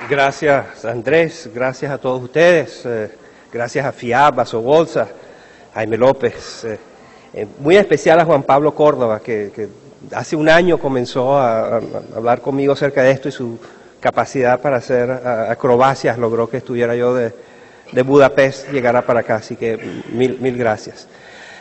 Gracias, Andrés, gracias a todos ustedes, gracias a FIAB, a Sobolsa, Jaime López, muy especial a Juan Pablo Córdoba, que hace un año comenzó a hablar conmigo acerca de esto y su capacidad para hacer acrobacias logró que estuviera yo de Budapest, llegara para acá, así que mil gracias.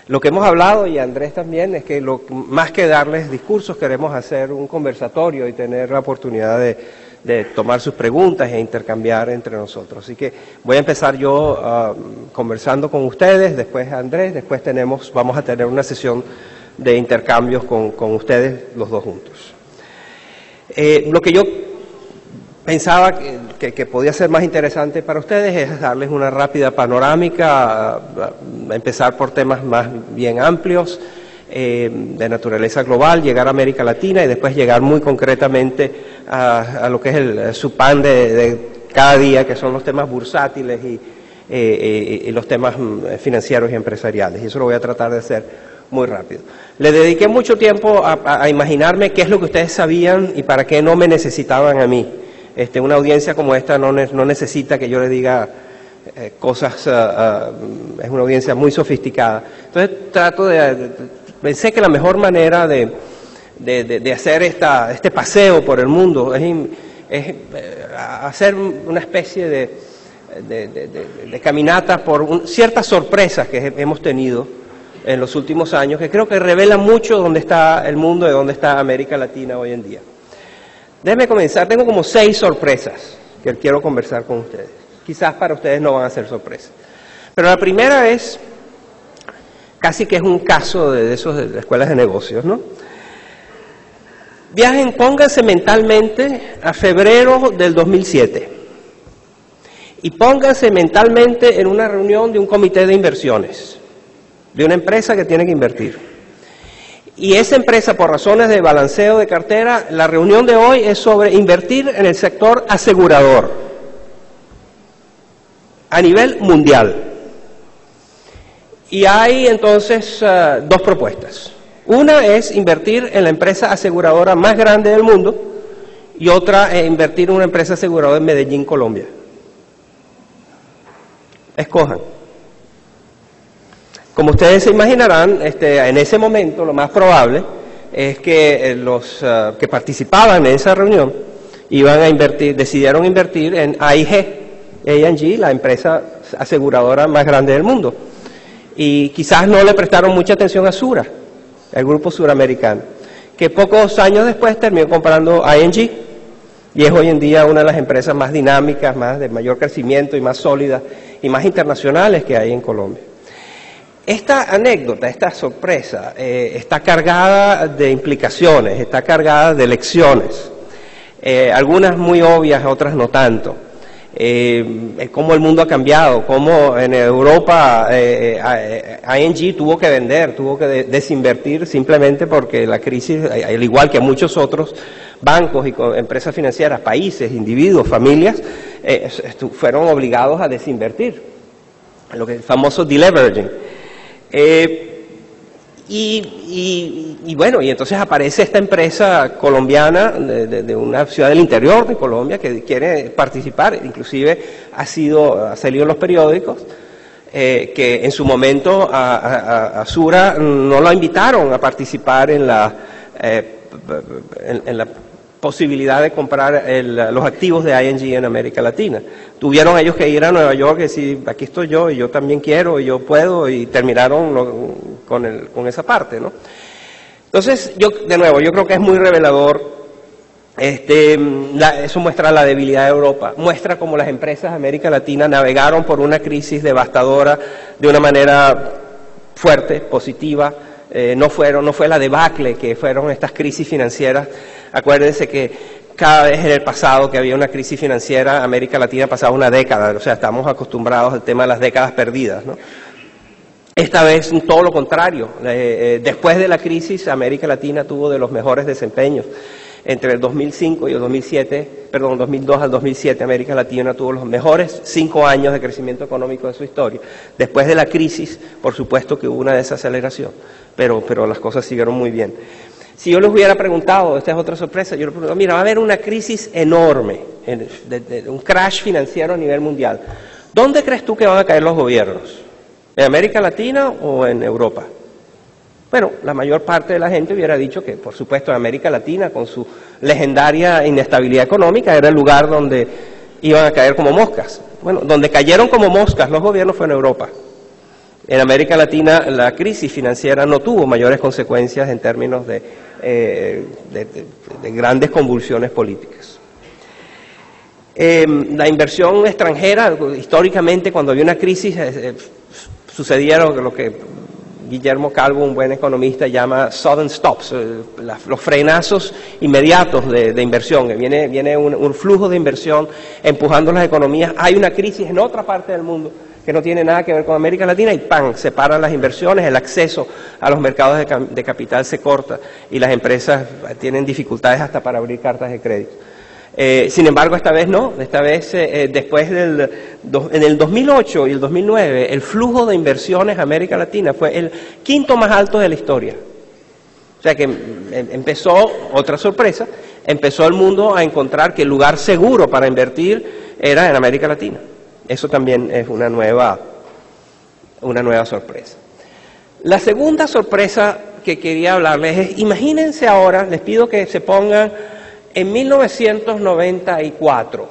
Lo que hemos hablado, y Andrés también, es que más que darles discursos, queremos hacer un conversatorio y tener la oportunidad de tomar sus preguntas e intercambiar entre nosotros. Así que voy a empezar yo conversando con ustedes, después Andrés, después vamos a tener una sesión de intercambios con ustedes los dos juntos. Lo que yo pensaba que podía ser más interesante para ustedes es darles una rápida panorámica, empezar por temas más bien amplios, de naturaleza global, llegar a América Latina y después llegar muy concretamente a lo que es su pan de cada día, que son los temas bursátiles y los temas financieros y empresariales. Y eso lo voy a tratar de hacer muy rápido. Le dediqué mucho tiempo a imaginarme qué es lo que ustedes sabían y para qué no me necesitaban a mí. Una audiencia como esta no necesita que yo le diga cosas, es una audiencia muy sofisticada. Entonces pensé que la mejor manera de hacer este paseo por el mundo es hacer una especie de caminata por ciertas sorpresas que hemos tenido en los últimos años, que creo que revelan mucho dónde está el mundo y dónde está América Latina hoy en día. Déjenme comenzar, tengo como 6 sorpresas que quiero conversar con ustedes. Quizás para ustedes no van a ser sorpresas. Pero la primera es, casi que es un caso de esos de las escuelas de negocios, ¿no? Viajen, pónganse mentalmente a febrero del 2007 y pónganse mentalmente en una reunión de un comité de inversiones, de una empresa que tiene que invertir. Y esa empresa, por razones de balanceo de cartera, la reunión de hoy es sobre invertir en el sector asegurador a nivel mundial. Y hay entonces 2 propuestas. Una es invertir en la empresa aseguradora más grande del mundo y otra es invertir en una empresa aseguradora en Medellín, Colombia. Escojan. Como ustedes se imaginarán, en ese momento lo más probable es que los que participaban en esa reunión decidieron invertir en AIG, la empresa aseguradora más grande del mundo. Y quizás no le prestaron mucha atención a Sura, el grupo suramericano, que pocos años después terminó comprando ING y es hoy en día una de las empresas más dinámicas, más de mayor crecimiento y más sólidas y más internacionales que hay en Colombia. Esta anécdota, esta sorpresa, está cargada de implicaciones, está cargada de lecciones, algunas muy obvias, otras no tanto. Cómo el mundo ha cambiado, cómo en Europa ING tuvo que vender, tuvo que desinvertir simplemente porque la crisis, al igual que muchos otros bancos y empresas financieras, países, individuos, familias, fueron obligados a desinvertir, lo que es el famoso deleveraging. Y bueno, y entonces aparece esta empresa colombiana de una ciudad del interior de Colombia que quiere participar, inclusive ha salido en los periódicos, que en su momento a Sura no la invitaron a participar en la posibilidad de comprar los activos de ING en América Latina. Tuvieron ellos que ir a Nueva York y decir, aquí estoy yo, y yo también quiero, y yo puedo, y terminaron con esa parte, ¿no? Entonces, yo creo que es muy revelador, eso muestra la debilidad de Europa, muestra cómo las empresas de América Latina navegaron por una crisis devastadora de una manera fuerte, positiva, no fue la debacle que fueron estas crisis financieras. Acuérdense que cada vez en el pasado que había una crisis financiera, América Latina pasaba una década, o sea, estamos acostumbrados al tema de las décadas perdidas, ¿no? Esta vez todo lo contrario, después de la crisis América Latina tuvo de los mejores desempeños. Entre el 2005 y el 2002 al 2007, América Latina tuvo los mejores 5 años de crecimiento económico de su historia. Después de la crisis, por supuesto que hubo una desaceleración, pero las cosas siguieron muy bien. Si yo les hubiera preguntado, esta es otra sorpresa, yo les pregunto, mira, va a haber una crisis enorme de un crash financiero a nivel mundial, ¿dónde crees tú que van a caer los gobiernos? ¿En América Latina o en Europa? Bueno, la mayor parte de la gente hubiera dicho que, por supuesto, en América Latina, con su legendaria inestabilidad económica, era el lugar donde iban a caer como moscas. Bueno, donde cayeron como moscas los gobiernos fue en Europa. En América Latina la crisis financiera no tuvo mayores consecuencias en términos de grandes convulsiones políticas. La inversión extranjera, históricamente, cuando había una crisis, sucedía lo que Guillermo Calvo, un buen economista, llama sudden stops, los frenazos inmediatos de inversión. Viene un flujo de inversión empujando las economías. Hay una crisis en otra parte del mundo que no tiene nada que ver con América Latina y ¡pam!, se paran las inversiones, el acceso a los mercados de capital se corta y las empresas tienen dificultades hasta para abrir cartas de crédito. Sin embargo, esta vez no, esta vez después en el 2008 y el 2009, el flujo de inversiones a América Latina fue el quinto más alto de la historia. O sea que empezó, otra sorpresa, empezó el mundo a encontrar que el lugar seguro para invertir era en América Latina. Eso también es una nueva sorpresa. La segunda sorpresa que quería hablarles es, imagínense ahora, les pido que se pongan en 1994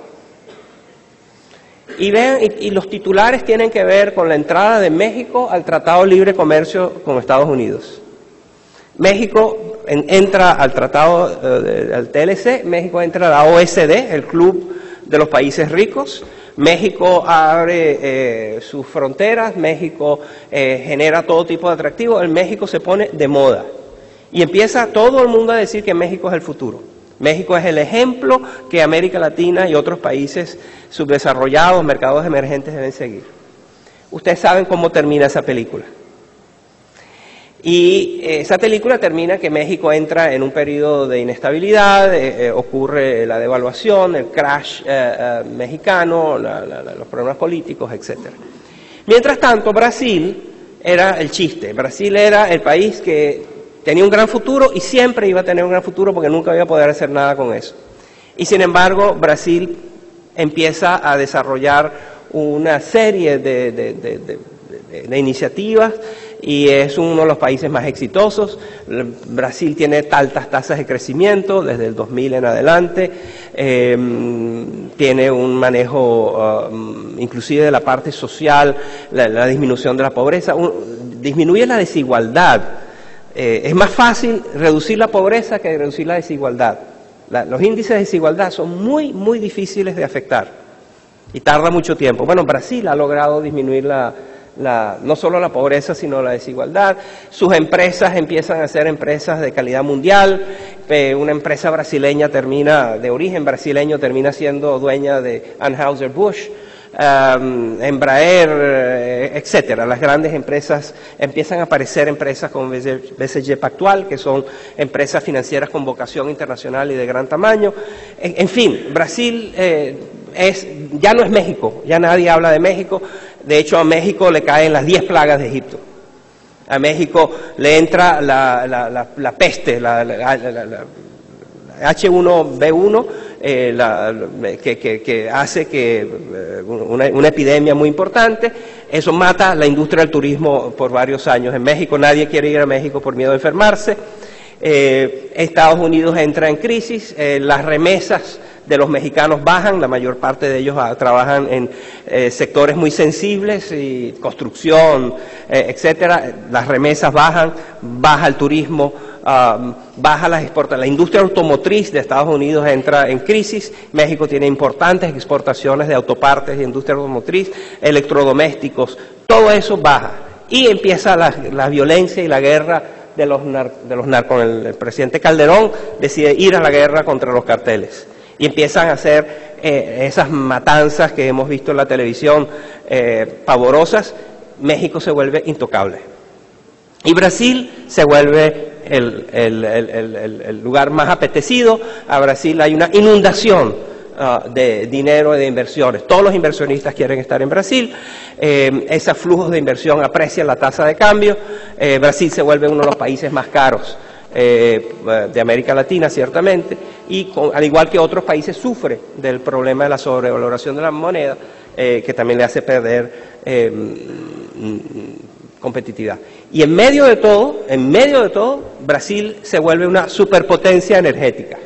y vean, y los titulares tienen que ver con la entrada de México al Tratado de Libre Comercio con Estados Unidos. México entra al tratado, al TLC, México entra a la OECD, el Club de los Países Ricos. México abre sus fronteras, México genera todo tipo de atractivos, el México se pone de moda y empieza todo el mundo a decir que México es el futuro. México es el ejemplo que América Latina y otros países subdesarrollados, mercados emergentes deben seguir. Ustedes saben cómo termina esa película. Y esa película termina que México entra en un periodo de inestabilidad, ocurre la devaluación, el crash mexicano, los problemas políticos, etc. Mientras tanto, Brasil era el chiste. Brasil era el país que tenía un gran futuro y siempre iba a tener un gran futuro porque nunca iba a poder hacer nada con eso. Y sin embargo, Brasil empieza a desarrollar una serie de iniciativas y es uno de los países más exitosos. Brasil tiene altas tasas de crecimiento desde el 2000 en adelante, tiene un manejo inclusive de la parte social, la disminución de la pobreza, disminuye la desigualdad. Es más fácil reducir la pobreza que reducir la desigualdad. Los índices de desigualdad son muy, muy difíciles de afectar y tarda mucho tiempo. Bueno, Brasil ha logrado disminuir no solo la pobreza, sino la desigualdad. Sus empresas empiezan a ser empresas de calidad mundial. Una empresa brasileña de origen brasileño, termina siendo dueña de Anheuser-Busch, Embraer, etcétera. Las grandes empresas, empiezan a aparecer empresas como BCG Pactual, que son empresas financieras con vocación internacional y de gran tamaño. En fin, Brasil ya no es México, ya nadie habla de México. De hecho, a México le caen las 10 plagas de Egipto. A México le entra la peste, la H1B1, que hace que una epidemia muy importante. Eso mata la industria del turismo por varios años. En México nadie quiere ir a México por miedo a enfermarse. Estados Unidos entra en crisis, las remesas de los mexicanos bajan, la mayor parte de ellos trabajan en sectores muy sensibles, y construcción, etcétera. Las remesas bajan, baja el turismo, baja las exportaciones. La industria automotriz de Estados Unidos entra en crisis. México tiene importantes exportaciones de autopartes de industria automotriz, electrodomésticos, todo eso baja. Y empieza la violencia y la guerra de los narcos. El presidente Calderón decide ir a la guerra contra los carteles. Y empiezan a hacer esas matanzas que hemos visto en la televisión, pavorosas. México se vuelve intocable. Y Brasil se vuelve el lugar más apetecido. A Brasil hay una inundación de dinero y de inversiones. Todos los inversionistas quieren estar en Brasil. Esos flujos de inversión aprecian la tasa de cambio. Brasil se vuelve uno de los países más caros de América Latina, ciertamente. y al igual que otros países sufre del problema de la sobrevaloración de la moneda, que también le hace perder competitividad. Y en medio de todo, Brasil se vuelve una superpotencia energética.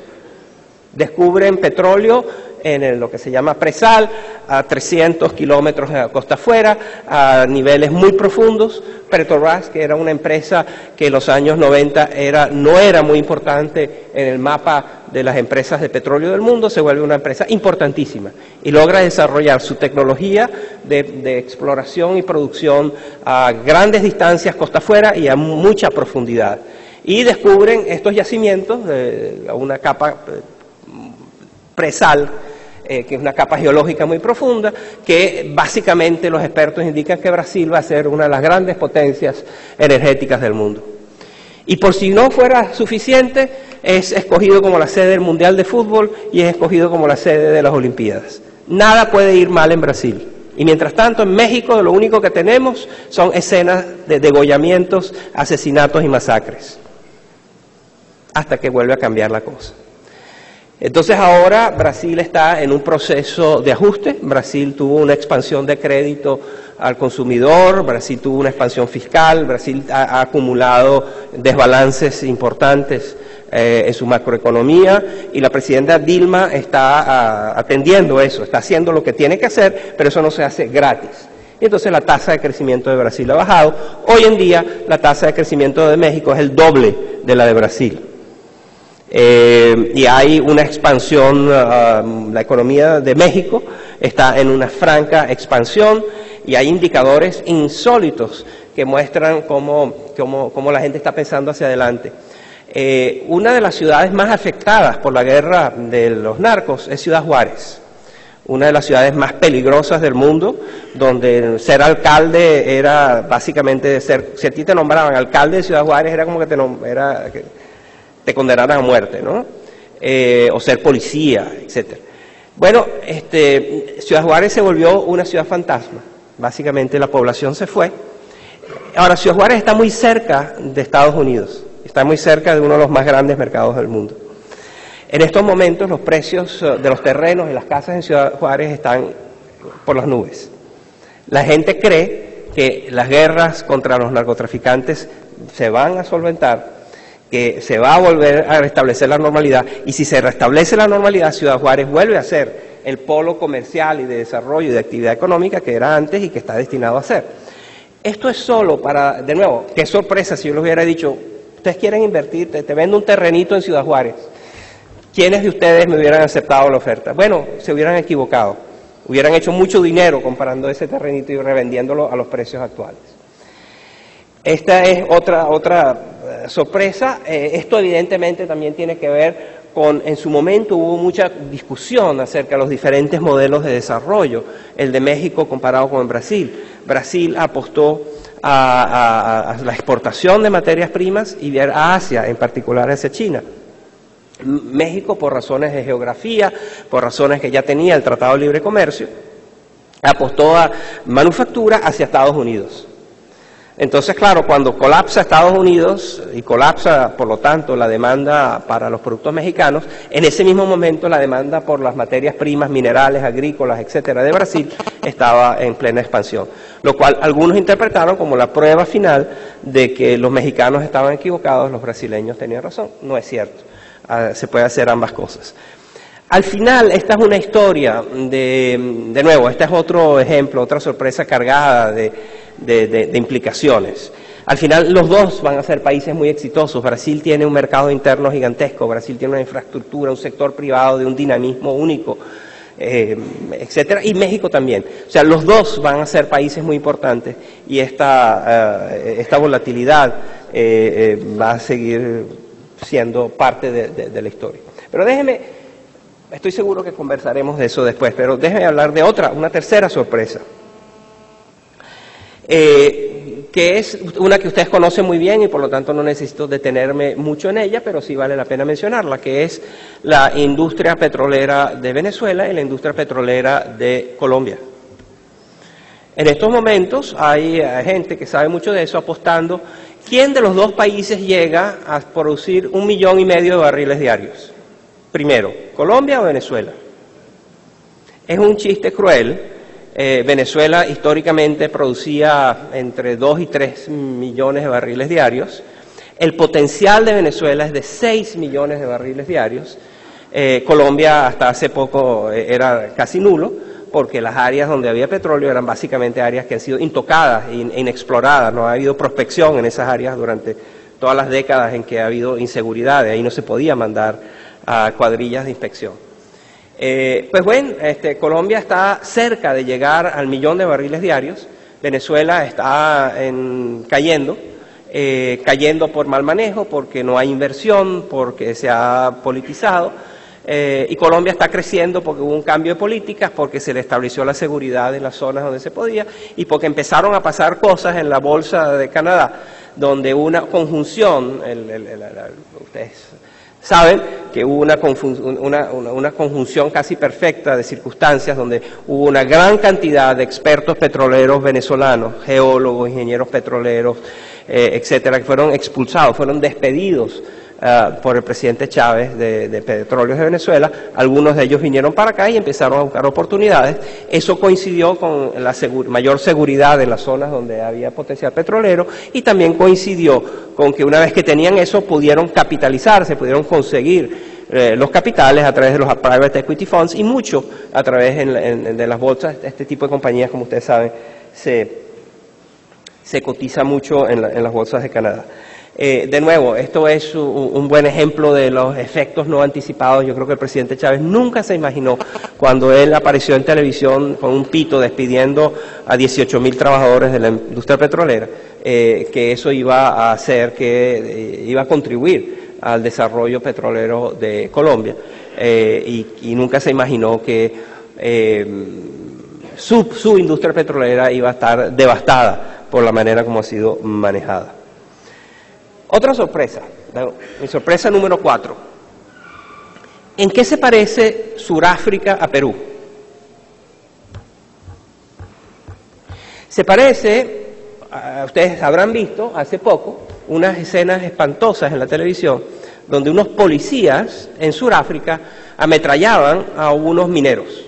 Descubren petróleo en lo que se llama presal, a 300 kilómetros de la costa afuera, a niveles muy profundos. Petrobras, que era una empresa que en los años 90 no era muy importante en el mapa de las empresas de petróleo del mundo, se vuelve una empresa importantísima y logra desarrollar su tecnología de exploración y producción a grandes distancias costa afuera y a mucha profundidad. Y descubren estos yacimientos, una capa presal, que es una capa geológica muy profunda, que básicamente los expertos indican que Brasil va a ser una de las grandes potencias energéticas del mundo. Y por si no fuera suficiente, es escogido como la sede del Mundial de Fútbol y es escogido como la sede de las Olimpiadas. Nada puede ir mal en Brasil. Y mientras tanto, en México lo único que tenemos son escenas de degollamientos, asesinatos y masacres. Hasta que vuelve a cambiar la cosa. Entonces ahora Brasil está en un proceso de ajuste. Brasil tuvo una expansión de crédito al consumidor, Brasil tuvo una expansión fiscal, Brasil ha acumulado desbalances importantes en su macroeconomía y la presidenta Dilma está atendiendo eso, está haciendo lo que tiene que hacer, pero eso no se hace gratis. Y entonces la tasa de crecimiento de Brasil ha bajado. Hoy en día la tasa de crecimiento de México es el doble de la de Brasil. Y hay una expansión, la economía de México está en una franca expansión y hay indicadores insólitos que muestran cómo la gente está pensando hacia adelante. Una de las ciudades más afectadas por la guerra de los narcos es Ciudad Juárez, una de las ciudades más peligrosas del mundo, donde ser alcalde era básicamente si a ti te nombraban alcalde de Ciudad Juárez era como que te condenaran a muerte, ¿no? O ser policía, etcétera. Bueno, Ciudad Juárez se volvió una ciudad fantasma. Básicamente la población se fue. Ahora, Ciudad Juárez está muy cerca de Estados Unidos, está muy cerca de uno de los más grandes mercados del mundo. En estos momentos los precios de los terrenos y las casas en Ciudad Juárez están por las nubes. La gente cree que las guerras contra los narcotraficantes se van a solventar, que se va a volver a restablecer la normalidad, y si se restablece la normalidad, Ciudad Juárez vuelve a ser el polo comercial y de desarrollo y de actividad económica que era antes y que está destinado a ser. Esto es solo para, de nuevo, qué sorpresa si yo les hubiera dicho, ustedes quieren invertir, te vendo un terrenito en Ciudad Juárez. ¿Quiénes de ustedes me hubieran aceptado la oferta? Bueno, se hubieran equivocado, hubieran hecho mucho dinero comparando ese terrenito y revendiéndolo a los precios actuales. Esta es otra sorpresa. Esto evidentemente también tiene que ver con, en su momento hubo mucha discusión acerca de los diferentes modelos de desarrollo, el de México comparado con Brasil. Brasil apostó a la exportación de materias primas y a Asia, en particular hacia China. México, por razones de geografía, por razones que ya tenía el Tratado de Libre Comercio, apostó a manufactura hacia Estados Unidos. Entonces, claro, cuando colapsa Estados Unidos y colapsa, por lo tanto, la demanda para los productos mexicanos, en ese mismo momento la demanda por las materias primas, minerales, agrícolas, etcétera, de Brasil estaba en plena expansión, lo cual algunos interpretaron como la prueba final de que los mexicanos estaban equivocados, los brasileños tenían razón. No es cierto, se puede hacer ambas cosas. Al final, esta es una historia de nuevo, este es otro ejemplo, otra sorpresa cargada de implicaciones. Al final, los dos van a ser países muy exitosos. Brasil tiene un mercado interno gigantesco, Brasil tiene una infraestructura, un sector privado de un dinamismo único, etcétera, y México también. O sea, los dos van a ser países muy importantes y esta volatilidad va a seguir siendo parte de la historia. Pero estoy seguro que conversaremos de eso después, pero déjenme hablar de una tercera sorpresa, que es una que ustedes conocen muy bien y por lo tanto no necesito detenerme mucho en ella, pero sí vale la pena mencionarla, que es la industria petrolera de Venezuela y la industria petrolera de Colombia. En estos momentos hay gente que sabe mucho de eso apostando quién de los dos países llega a producir 1,5 millones de barriles diarios. Primero, ¿Colombia o Venezuela? Es un chiste cruel. Venezuela históricamente producía entre 2 y 3 millones de barriles diarios. El potencial de Venezuela es de 6 millones de barriles diarios. Colombia hasta hace poco era casi nulo, porque las áreas donde había petróleo eran básicamente áreas que han sido intocadas e inexploradas. No ha habido prospección en esas áreas durante todas las décadas en que ha habido inseguridad, de ahí no se podía mandar a cuadrillas de inspección. Pues bueno, Colombia está cerca de llegar al 1 millón de barriles diarios. Venezuela está cayendo por mal manejo, porque no hay inversión, porque se ha politizado, y Colombia está creciendo porque hubo un cambio de políticas, porque se le estableció la seguridad en las zonas donde se podía, y porque empezaron a pasar cosas en la Bolsa de Canadá, donde una conjunción, ustedes saben que hubo una conjunción casi perfecta de circunstancias, donde hubo una gran cantidad de expertos petroleros venezolanos, geólogos, ingenieros petroleros, etcétera, que fueron expulsados, fueron despedidos por el presidente Chávez de Petróleos de Venezuela. Algunos de ellos vinieron para acá y empezaron a buscar oportunidades. Eso coincidió con la mayor seguridad en las zonas donde había potencial petrolero, y también coincidió con que una vez que tenían eso pudieron capitalizarse, pudieron conseguir los capitales a través de los private equity funds, y mucho a través de las bolsas. Este tipo de compañías, como ustedes saben, se cotiza mucho en las bolsas de Canadá. De nuevo, esto es un buen ejemplo de los efectos no anticipados. Yo creo que el presidente Chávez nunca se imaginó, cuando él apareció en televisión con un pito despidiendo a 18.000 trabajadores de la industria petrolera, que eso iba a hacer iba a contribuir al desarrollo petrolero de Colombia, y nunca se imaginó que su industria petrolera iba a estar devastada por la manera como ha sido manejada. Otra sorpresa, mi sorpresa número 4. ¿En qué se parece Sudáfrica a Perú? Se parece, ustedes habrán visto hace poco unas escenas espantosas en la televisión, donde unos policías en Sudáfrica ametrallaban a unos mineros.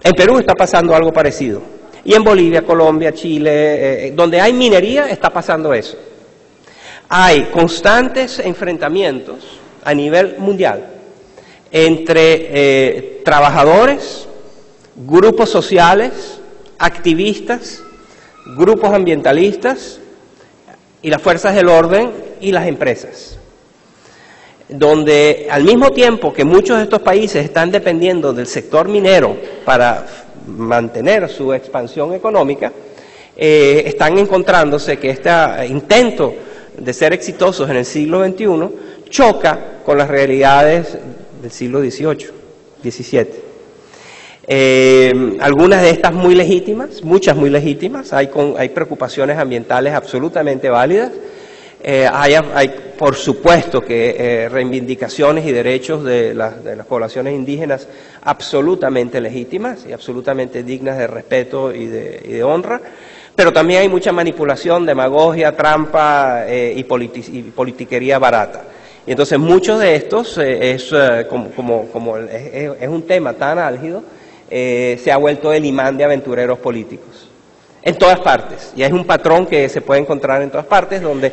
En Perú está pasando algo parecido. Y en Bolivia, Colombia, Chile, donde hay minería, está pasando eso. Hay constantes enfrentamientos a nivel mundial entre trabajadores, grupos sociales, activistas, grupos ambientalistas y las fuerzas del orden y las empresas. Donde al mismo tiempo que muchos de estos países están dependiendo del sector minero para mantener su expansión económica, están encontrándose que este intento de ser exitosos en el siglo XXI choca con las realidades del siglo XVIII, XVII. Algunas de estas muy legítimas, muchas muy legítimas, hay preocupaciones ambientales absolutamente válidas. Hay por supuesto que reivindicaciones y derechos de las poblaciones indígenas absolutamente legítimas y absolutamente dignas de respeto y de honra, pero también hay mucha manipulación, demagogia, trampa y politiquería barata. Y entonces muchos de estos, es un tema tan álgido, se ha vuelto el imán de aventureros políticos. En todas partes, y es un patrón que se puede encontrar en todas partes, donde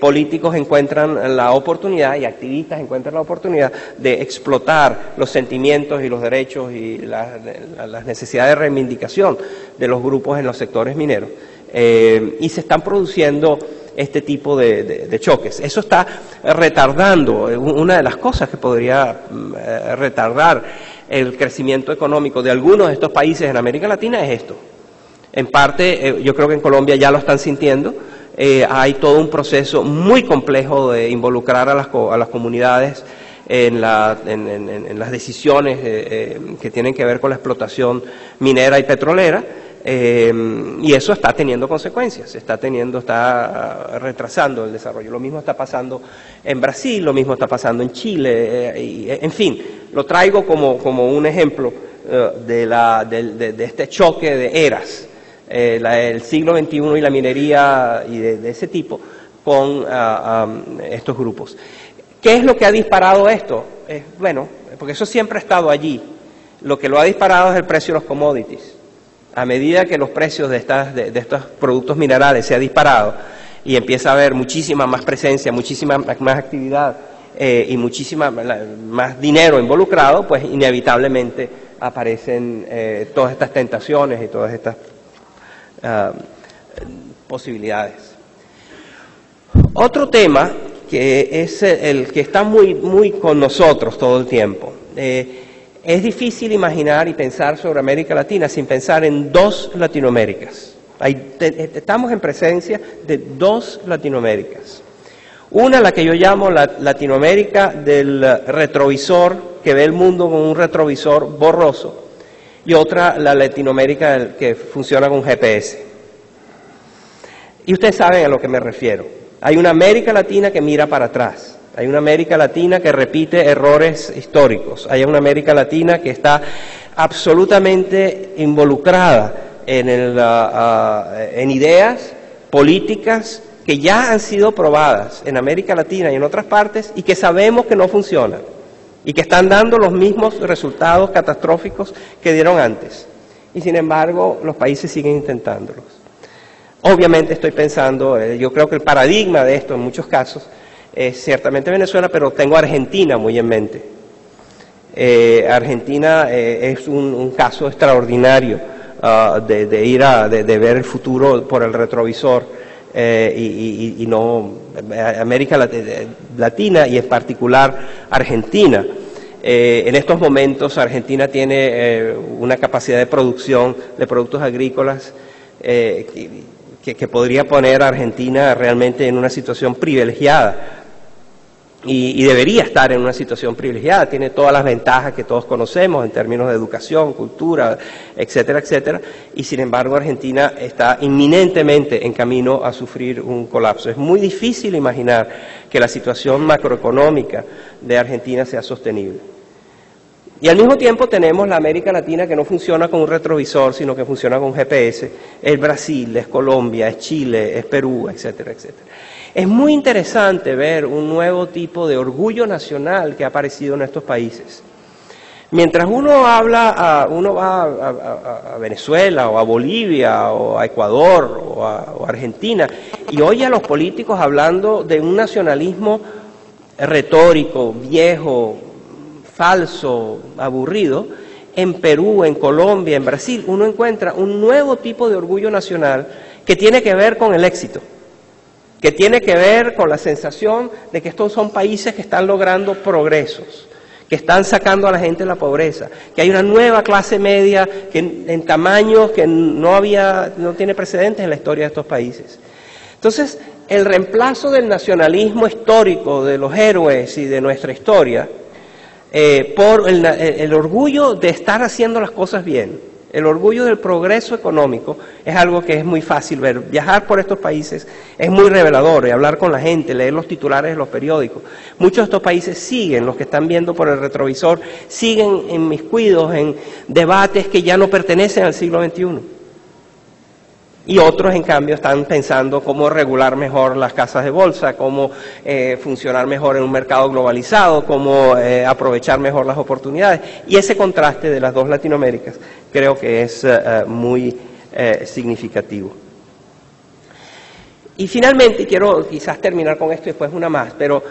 políticos encuentran la oportunidad y activistas encuentran la oportunidad de explotar los sentimientos y los derechos y las necesidades de reivindicación de los grupos en los sectores mineros, y se están produciendo este tipo de choques. Eso está retardando, una de las cosas que podría retardar el crecimiento económico de algunos de estos países en América Latina es esto. En parte, yo creo que en Colombia ya lo están sintiendo. Hay todo un proceso muy complejo de involucrar a las comunidades en las decisiones que tienen que ver con la explotación minera y petrolera, y eso está teniendo consecuencias, está retrasando el desarrollo. Lo mismo está pasando en Brasil, lo mismo está pasando en Chile, en fin, lo traigo como un ejemplo de este choque de eras. El siglo XXI y la minería y de ese tipo con estos grupos. ¿Qué es lo que ha disparado esto? Bueno, porque eso siempre ha estado allí. Lo que lo ha disparado es el precio de los commodities. A medida que los precios de estos productos minerales se ha disparado y empieza a haber muchísima más presencia, muchísima más actividad y muchísima más dinero involucrado, pues inevitablemente aparecen todas estas tentaciones y todas estas posibilidades. Otro tema que es el que está muy con nosotros todo el tiempo. Es difícil imaginar y pensar sobre América Latina sin pensar en dos Latinoaméricas. Estamos en presencia de dos Latinoaméricas. Una, la que yo llamo la Latinoamérica del retrovisor, que ve el mundo con un retrovisor borroso, y otra, la Latinoamérica que funciona con GPS. Y ustedes saben a lo que me refiero. Hay una América Latina que mira para atrás. Hay una América Latina que repite errores históricos. Hay una América Latina que está absolutamente involucrada en ideas políticas que ya han sido probadas en América Latina y en otras partes y que sabemos que no funcionan y que están dando los mismos resultados catastróficos que dieron antes. Y sin embargo, los países siguen intentándolos. Obviamente estoy pensando, yo creo que el paradigma de esto en muchos casos es ciertamente Venezuela, pero tengo Argentina muy en mente. Argentina es un caso extraordinario de ver el futuro por el retrovisor y no América Latina y en particular Argentina. En estos momentos Argentina tiene una capacidad de producción de productos agrícolas que podría poner a Argentina realmente en una situación privilegiada. Y debería estar en una situación privilegiada, tiene todas las ventajas que todos conocemos en términos de educación, cultura, etcétera, etcétera, y sin embargo Argentina está inminentemente en camino a sufrir un colapso. Es muy difícil imaginar que la situación macroeconómica de Argentina sea sostenible. Y al mismo tiempo tenemos la América Latina que no funciona con un retrovisor, sino que funciona con GPS, es Brasil, es Colombia, es Chile, es Perú, etcétera, etcétera. Es muy interesante ver un nuevo tipo de orgullo nacional que ha aparecido en estos países. Mientras uno va a Venezuela o a Bolivia o a Ecuador o a Argentina y oye a los políticos hablando de un nacionalismo retórico, viejo, falso, aburrido, en Perú, en Colombia, en Brasil, uno encuentra un nuevo tipo de orgullo nacional que tiene que ver con el éxito, que tiene que ver con la sensación de que estos son países que están logrando progresos, que están sacando a la gente de la pobreza, que hay una nueva clase media que en tamaños que no tiene precedentes en la historia de estos países. Entonces, el reemplazo del nacionalismo histórico de los héroes y de nuestra historia por el orgullo de estar haciendo las cosas bien. El orgullo del progreso económico es algo que es muy fácil ver. Viajar por estos países es muy revelador, y hablar con la gente, leer los titulares de los periódicos. Muchos de estos países siguen, los que están viendo por el retrovisor, siguen inmiscuidos en debates que ya no pertenecen al siglo XXI. Y otros, en cambio, están pensando cómo regular mejor las casas de bolsa, cómo funcionar mejor en un mercado globalizado, cómo aprovechar mejor las oportunidades. Y ese contraste de las dos Latinoaméricas creo que es muy significativo. Y finalmente, quiero quizás terminar con esto y después una más, pero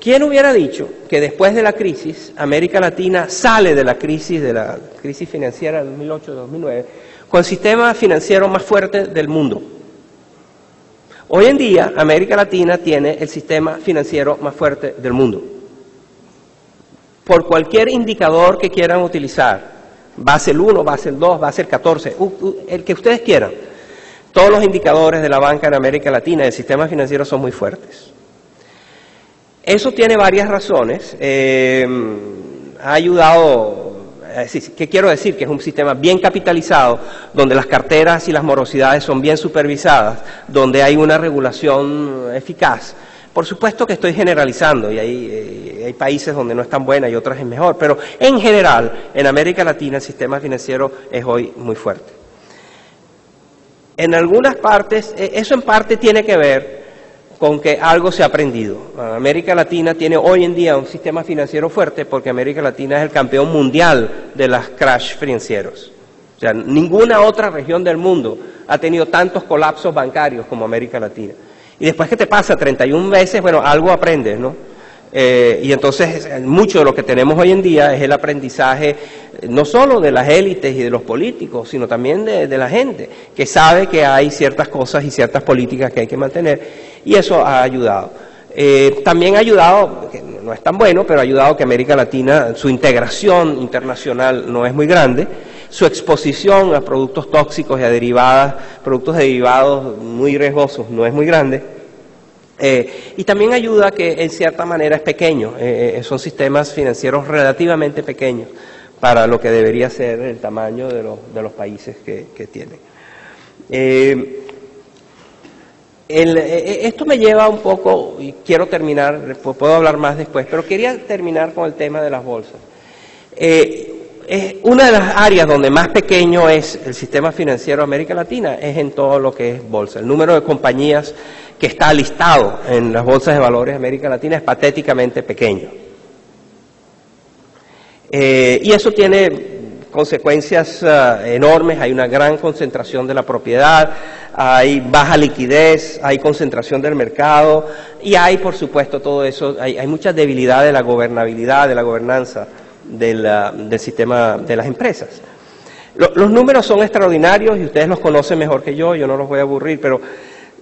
¿quién hubiera dicho que después de la crisis, América Latina sale de la crisis financiera del 2008-2009, con el sistema financiero más fuerte del mundo? Hoy en día, América Latina tiene el sistema financiero más fuerte del mundo. Por cualquier indicador que quieran utilizar, Basel 1, Basel 2, Basel 14, el que ustedes quieran, todos los indicadores de la banca en América Latina, del sistema financiero, son muy fuertes. Eso tiene varias razones. Ha ayudado... ¿Qué quiero decir? Que es un sistema bien capitalizado, donde las carteras y las morosidades son bien supervisadas, donde hay una regulación eficaz. Por supuesto que estoy generalizando, y hay países donde no es tan buena y otras es mejor, pero en general, en América Latina el sistema financiero es hoy muy fuerte. En algunas partes, eso en parte tiene que ver con que algo se ha aprendido. América Latina tiene hoy en día un sistema financiero fuerte porque América Latina es el campeón mundial de los crash financieros. O sea, ninguna otra región del mundo ha tenido tantos colapsos bancarios como América Latina. Y después que te pasa 31 veces, bueno, algo aprendes, ¿no? Y entonces mucho de lo que tenemos hoy en día es el aprendizaje no solo de las élites y de los políticos, sino también de la gente, que sabe que hay ciertas cosas y ciertas políticas que hay que mantener, y eso ha ayudado. También ha ayudado, que no es tan bueno, pero ha ayudado que América Latina, su integración internacional no es muy grande, su exposición a productos tóxicos y a productos derivados muy riesgosos no es muy grande, y también ayuda que en cierta manera es pequeño, son sistemas financieros relativamente pequeños para lo que debería ser el tamaño de los países que tienen. Esto me lleva un poco, y quiero terminar, puedo hablar más después, pero quería terminar con el tema de las bolsas. Una de las áreas donde más pequeño es el sistema financiero de América Latina es en todo lo que es bolsa. El número de compañías que está listado en las bolsas de valores de América Latina es patéticamente pequeño. Y eso tiene consecuencias enormes, hay una gran concentración de la propiedad, hay baja liquidez, hay concentración del mercado y hay, por supuesto, todo eso, hay mucha debilidad de la gobernabilidad, de la gobernanza del sistema de las empresas. Los números son extraordinarios y ustedes los conocen mejor que yo no los voy a aburrir, pero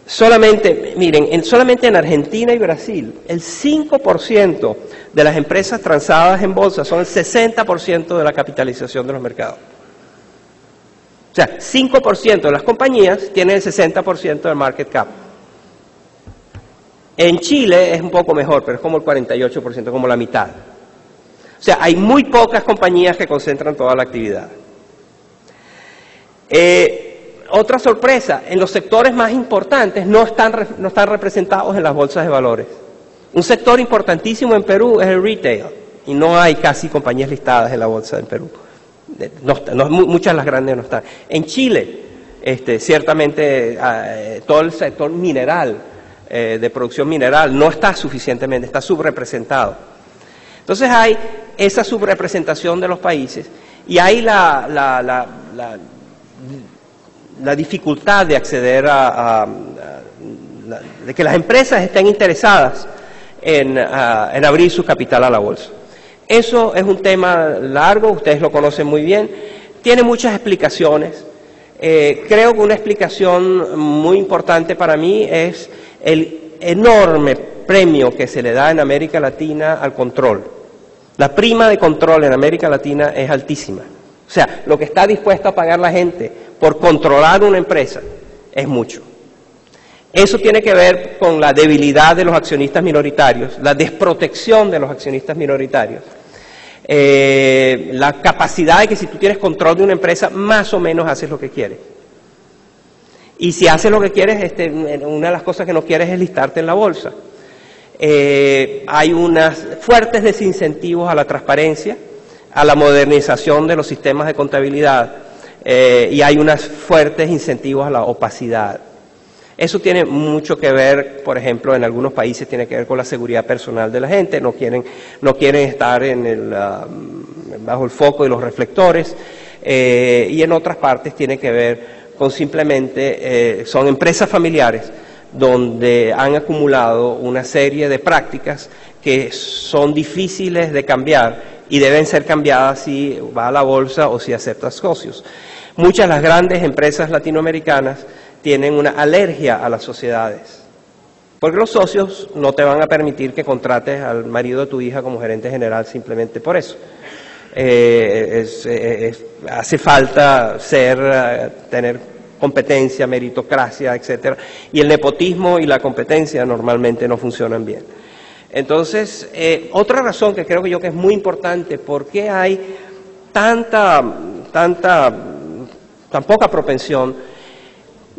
solamente, miren, solamente en Argentina y Brasil, el 5% de las empresas transadas en bolsa son el 60% de la capitalización de los mercados. O sea, 5% de las compañías tienen el 60% del market cap. En Chile es un poco mejor, pero es como el 48%, como la mitad. O sea, hay muy pocas compañías que concentran toda la actividad. Otra sorpresa, en los sectores más importantes no están representados en las bolsas de valores. Un sector importantísimo en Perú es el retail, y no hay casi compañías listadas en la bolsa en Perú. Muchas de las grandes no están. En Chile, ciertamente, todo el sector mineral, de producción mineral, no está suficientemente, está subrepresentado. Entonces hay esa subrepresentación de los países y hay la dificultad de acceder de que las empresas estén interesadas en abrir su capital a la bolsa. Eso es un tema largo, ustedes lo conocen muy bien, tiene muchas explicaciones. Creo que una explicación muy importante para mí es el enorme premio que se le da en América Latina al control. La prima de control en América Latina es altísima. O sea, lo que está dispuesto a pagar la gente por controlar una empresa es mucho. Eso tiene que ver con la debilidad de los accionistas minoritarios, la desprotección de los accionistas minoritarios, la capacidad de que si tú tienes control de una empresa, más o menos haces lo que quieres. Y si haces lo que quieres, una de las cosas que no quieres es listarte en la bolsa. Hay unos fuertes desincentivos a la transparencia, a la modernización de los sistemas de contabilidad, y hay unos fuertes incentivos a la opacidad. Eso tiene mucho que ver, por ejemplo, en algunos países tiene que ver con la seguridad personal de la gente, no quieren estar bajo el foco de los reflectores, y en otras partes tiene que ver con simplemente, son empresas familiares donde han acumulado una serie de prácticas que son difíciles de cambiar y deben ser cambiadas si va a la bolsa o si aceptas socios. Muchas de las grandes empresas latinoamericanas tienen una alergia a las sociedades, porque los socios no te van a permitir que contrates al marido de tu hija como gerente general simplemente por eso. Hace falta tener competencia, meritocracia, etcétera, y el nepotismo y la competencia normalmente no funcionan bien. Entonces, otra razón que creo que es muy importante, ¿por qué hay tan poca propensión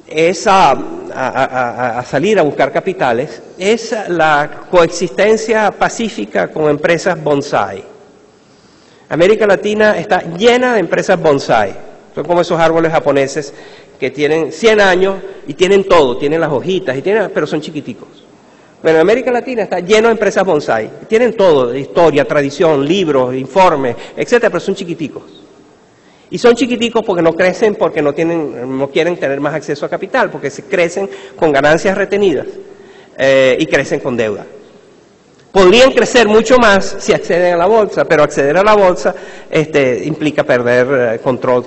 es a salir a buscar capitales? Es la coexistencia pacífica con empresas bonsai. América Latina está llena de empresas bonsai, son como esos árboles japoneses que tienen 100 años y tienen todo, tienen las hojitas, pero son chiquiticos. Bueno, en América Latina está lleno de empresas bonsai. Tienen todo, historia, tradición, libros, informes, etcétera, pero son chiquiticos. Y son chiquiticos porque no crecen, porque no quieren tener más acceso a capital, porque se crecen con ganancias retenidas y crecen con deuda. Podrían crecer mucho más si acceden a la bolsa, pero acceder a la bolsa implica perder control,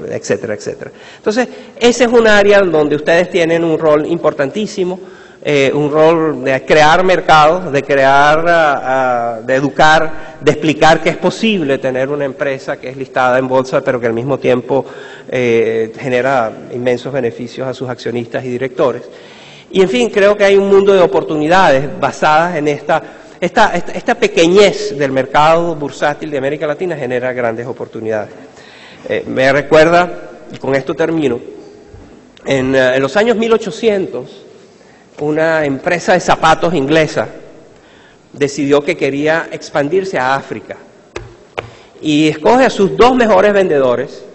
etcétera, etcétera. Entonces, ese es un área donde ustedes tienen un rol importantísimo, un rol de crear mercados, de de educar, de explicar que es posible tener una empresa que es listada en bolsa, pero que al mismo tiempo genera inmensos beneficios a sus accionistas y directores. Y en fin, creo que hay un mundo de oportunidades basadas en esta pequeñez del mercado bursátil de América Latina genera grandes oportunidades. Me recuerda, y con esto termino, en los años 1800, una empresa de zapatos inglesa decidió que quería expandirse a África y escoge a sus 2 mejores vendedores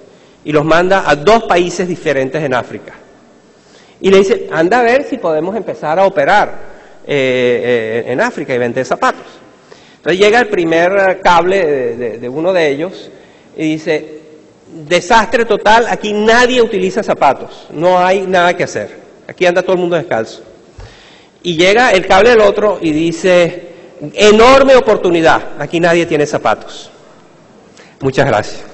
y los manda a 2 países diferentes en África. Y le dice, anda a ver si podemos empezar a operar en África y vender zapatos. Entonces llega el primer cable de uno de ellos y dice, desastre total, aquí nadie utiliza zapatos, no hay nada que hacer, aquí anda todo el mundo descalzo. Y llega el cable del otro y dice, enorme oportunidad, aquí nadie tiene zapatos. Muchas gracias.